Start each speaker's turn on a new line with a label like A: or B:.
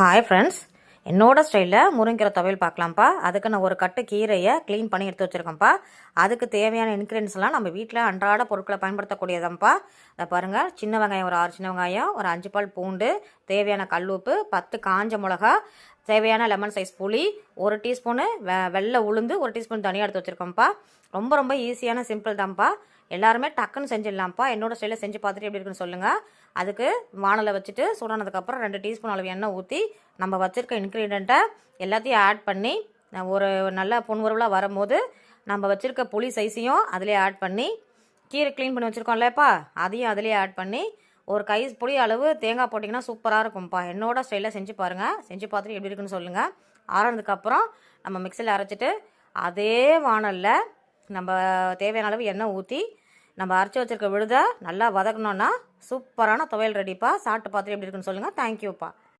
A: Hi friends, என்னோட ஸ்டைலில் முருங்கீரை துவையல் பார்க்கலாம்ப்பா. அதுக்கு நான் ஒரு கட்டு கீரையை க்ளீன் பண்ணி எடுத்து வச்சுருக்கேன்ப்பா. அதுக்கு தேவையான இன்க்ரீடியன்ஸ்லாம் நம்ம வீட்டில் அன்றாட பொருட்களை பயன்படுத்தக்கூடியதான்ப்பா. அதை பாருங்கள், சின்ன வெங்காயம் ஒரு 6 சின்ன வெங்காயம், ஒரு 5 பால் பூண்டு, தேவையான கல்லுப்பு, 10 காஞ்ச மிளகா, தேவையான லெமன் சைஸ் புளி, 1 டீஸ்பூனு வெள்ளை உளுந்து, 1 டீஸ்பூன் தனியாக எடுத்து வச்சுருக்கோம்ப்பா. ரொம்ப ரொம்ப ஈஸியான சிம்பிள் தான்ப்பா. எல்லாருமே டக்குன்னு செஞ்சிடலாம்ப்பா. என்னோட ஸ்டைலில் செஞ்சு பார்த்துட்டு எப்படி இருக்குன்னு சொல்லுங்கள். அதுக்கு வானலை வச்சுட்டு சூடானதுக்கப்புறம் 2 டீஸ்பூன் அளவு எண்ணெய் ஊற்றி நம்ம வச்சுருக்க இன்க்ரீடியண்ட்டை எல்லாத்தையும் ஆட் பண்ணி ஒரு நல்ல பொன்வரவலாக வரும்போது நம்ம வச்சுருக்க புளி சைஸையும் அதிலே ஆட் பண்ணி கீரை க்ளீன் பண்ணி வச்சுருக்கோம்லப்பா, அதையும் அதிலே ஆட் பண்ணி ஒரு கை புளி அளவு தேங்காய் போட்டிங்கன்னா சூப்பராக இருக்கும்ப்பா. என்னோட ஸ்டைலில் செஞ்சு பாருங்கள். செஞ்சு பார்த்துட்டு எப்படி இருக்குன்னு சொல்லுங்கள். ஆறுனதுக்கப்புறம் நம்ம மிக்சியில் அரைச்சிட்டு அதே வானலில் நம்ம தேவையான அளவு எண்ணெய் ஊற்றி நம்ம அரைச்சி வச்சுருக்க விழுதை நல்லா வதக்கணுன்னா சூப்பரான துவையல் ரெடிப்பா. சாப்பிட்டு பார்த்துட்டு எப்படி இருக்குன்னு சொல்லுங்கள். தேங்க்யூப்பா.